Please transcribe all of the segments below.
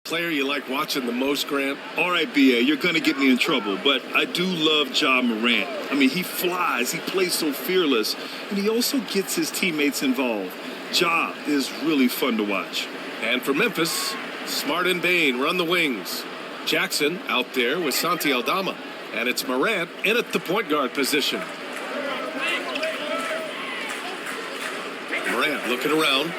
Player you like watching the most, Grant? All right, B.A., you're going to get me in trouble, but I do love Ja Morant. I mean, he flies, he plays so fearless, and he also gets his teammates involved. Ja is really fun to watch. And for Memphis, Smart and Bain run the wings. Jackson out there with Santi Aldama. And it's Morant in at the point guard position. Morant looking around.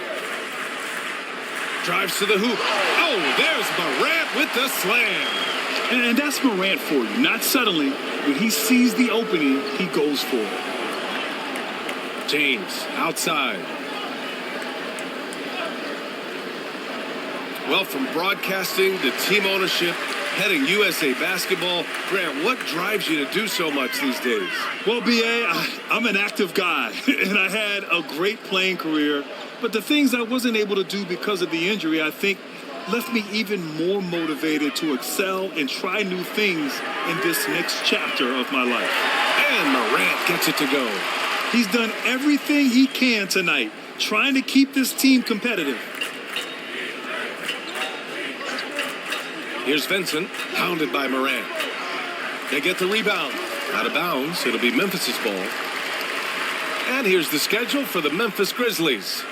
Drives to the hoop. Oh, there's Morant with the slam. And that's Morant for you. Not settling. When he sees the opening, he goes for it. James outside. Well, from broadcasting to team ownership, heading USA Basketball, Grant, what drives you to do so much these days? Well, B.A., I'm an active guy, and I had a great playing career. But the things I wasn't able to do because of the injury, I think, left me even more motivated to excel and try new things in this next chapter of my life. And Morant gets it to go. He's done everything he can tonight, trying to keep this team competitive. Here's Vincent, pounded by Morant. They get the rebound. Out of bounds, it'll be Memphis's ball. And here's the schedule for the Memphis Grizzlies.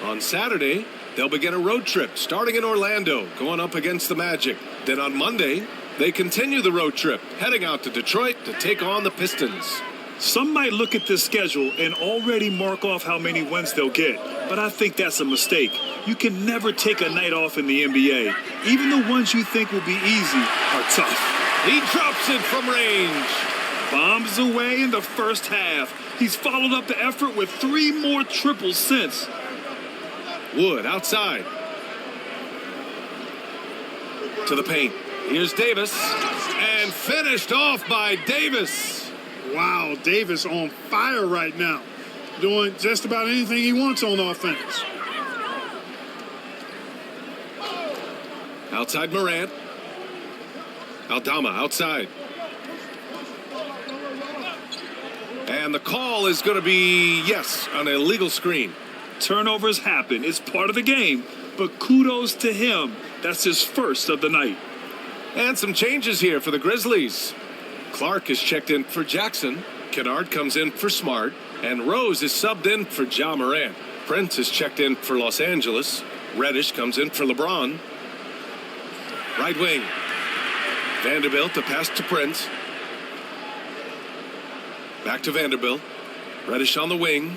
On Saturday, they'll begin a road trip starting in Orlando, going up against the Magic. Then on Monday, they continue the road trip, heading out to Detroit to take on the Pistons. Some might look at this schedule and already mark off how many wins they'll get, but I think that's a mistake. You can never take a night off in the NBA. Even the ones you think will be easy are tough. He drops it from range. Bombs away in the first half. He's followed up the effort with 3 more triples since. Wood outside. To the paint. Here's Davis. And finished off by Davis. Wow, Davis on fire right now. Doing just about anything he wants on offense. Outside Morant. Aldama outside. And the call is going to be, yes, an illegal screen. Turnovers happen. It's part of the game. But kudos to him. That's his first of the night. And some changes here for the Grizzlies. Clark is checked in for Jackson. Kennard comes in for Smart. And Rose is subbed in for Ja Morant. Prince is checked in for Los Angeles. Reddish comes in for LeBron. Right wing. Vanderbilt to pass to Prince. Back to Vanderbilt. Reddish on the wing.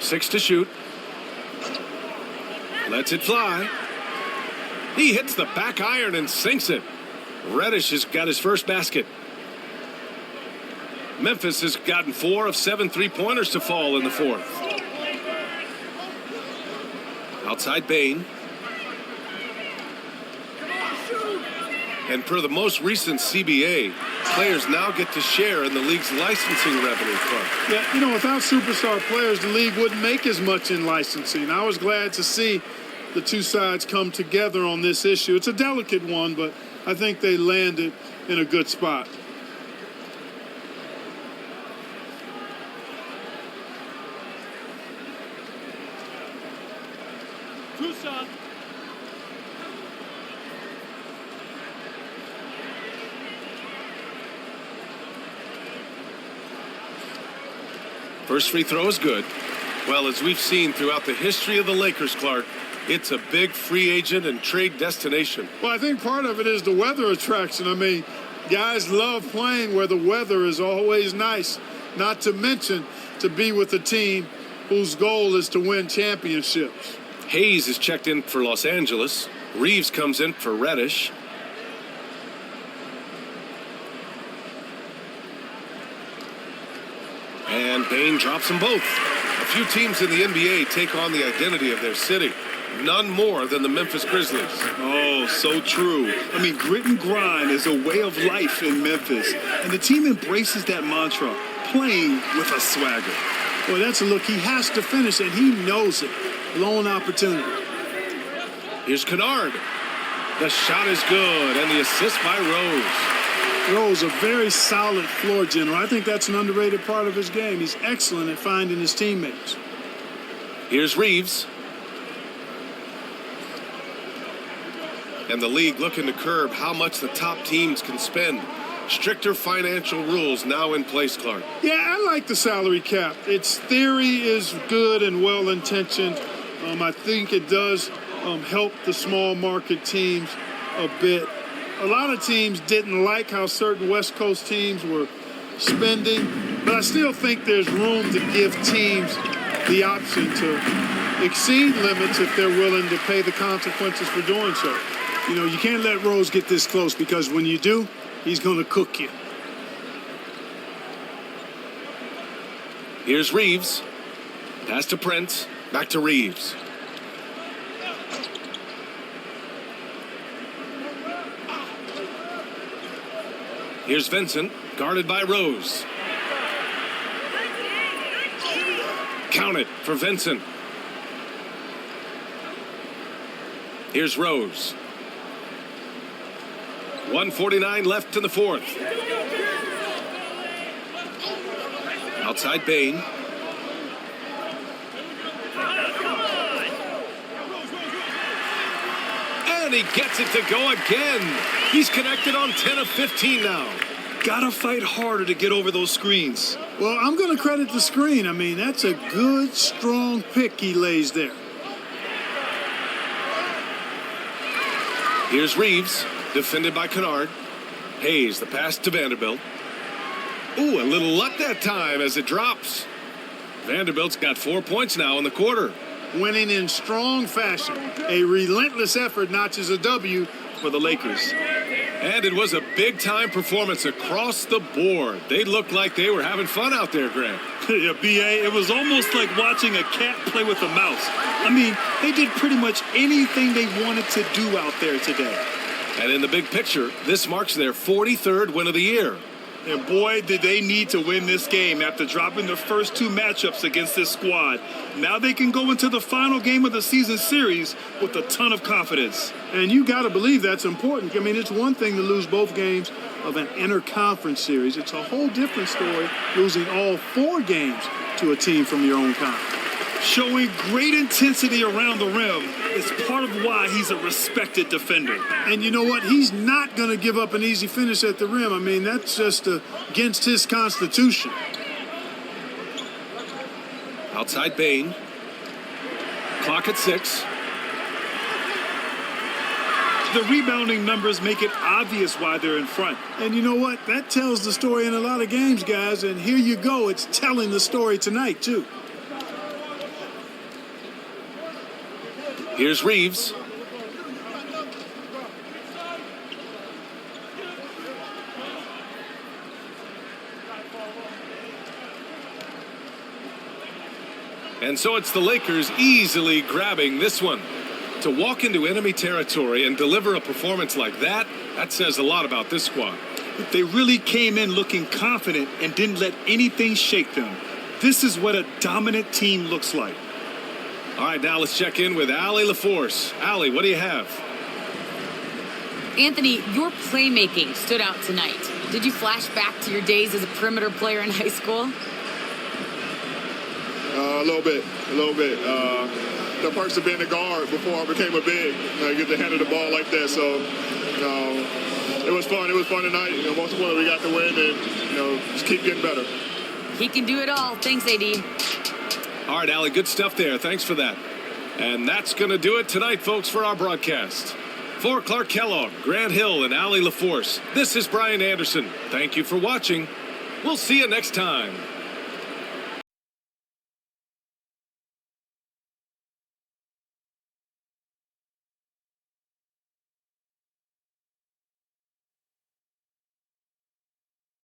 6 to shoot. Lets it fly. He hits the back iron and sinks it. Reddish has got his first basket. Memphis has gotten 4 of 7 3-pointers to fall in the fourth. Outside Bain. And per the most recent CBA, players now get to share in the league's licensing revenue fund. Yeah, you know, without superstar players, the league wouldn't make as much in licensing. I was glad to see the two sides come together on this issue. It's a delicate one, but I think they landed in a good spot. Tucson. First free throw is good. Well, as we've seen throughout the history of the Lakers, Clark, it's a big free agent and trade destination. Well, I think part of it is the weather attraction. I mean, guys love playing where the weather is always nice, not to mention to be with a team whose goal is to win championships. Hayes is checked in for Los Angeles. Reeves comes in for Reddish. And Bain drops them both. A few teams in the NBA take on the identity of their city. None more than the Memphis Grizzlies. Oh, so true. I mean, grit and grind is a way of life in Memphis. And the team embraces that mantra, playing with a swagger. Well, that's a look he has to finish, and he knows it. Lone opportunity. Here's Kennard. The shot is good, and the assist by Rose. Rose, a very solid floor general. I think that's an underrated part of his game. He's excellent at finding his teammates. Here's Reeves. And the league looking to curb how much the top teams can spend. Stricter financial rules now in place, Clark. Yeah, I like the salary cap. Its theory is good and well-intentioned. I think it does help the small market teams a bit. A lot of teams didn't like how certain West Coast teams were spending, but I still think there's room to give teams the option to exceed limits if they're willing to pay the consequences for doing so. You know, you can't let Rose get this close because when you do, he's going to cook you. Here's Reeves. Pass to Prince. Back to Reeves. Here's Vincent, guarded by Rose. Count it for Vincent. Here's Rose. 1:49 left in the fourth. Outside Bain. And he gets it to go again. He's connected on 10 of 15 now. Gotta fight harder to get over those screens. Well, I'm going to credit the screen. I mean, that's a good, strong pick he lays there. Here's Reeves, defended by Kennard. Hayes, the pass to Vanderbilt. Ooh, a little luck that time as it drops. Vanderbilt's got 4 points now in the quarter. Winning in strong fashion. A relentless effort notches a W for the Lakers. And it was a big-time performance across the board. They looked like they were having fun out there, Grant. Yeah, B.A., it was almost like watching a cat play with a mouse. I mean, they did pretty much anything they wanted to do out there today. And in the big picture, this marks their 43rd win of the year. And boy, did they need to win this game after dropping their first two matchups against this squad. Now they can go into the final game of the season series with a ton of confidence. And you got to believe that's important. I mean, it's one thing to lose both games of an interconference series. It's a whole different story losing all 4 games to a team from your own conference. Showing great intensity around the rim is part of why he's a respected defender. And you know what? He's not going to give up an easy finish at the rim. I mean, that's just against his constitution. Outside Bain. Clock at 6. The rebounding numbers make it obvious why they're in front. And you know what? That tells the story in a lot of games, guys. And here you go. It's telling the story tonight, too. Here's Reeves. And so it's the Lakers easily grabbing this one. To walk into enemy territory and deliver a performance like that, that says a lot about this squad. They really came in looking confident and didn't let anything shake them. This is what a dominant team looks like. All right, now let's check in with Allie LaForce. Allie, what do you have? Anthony, your playmaking stood out tonight. Did you flash back to your days as a perimeter player in high school? A little bit. The perks of being a guard before I became a big. I get to handle the ball like that, so it was fun. It was fun tonight. Most importantly, we got to win and just keep getting better. He can do it all. Thanks, AD. All right, Allie, good stuff there. Thanks for that. And that's going to do it tonight, folks, for our broadcast. For Clark Kellogg, Grant Hill, and Allie LaForce, this is Brian Anderson. Thank you for watching. We'll see you next time.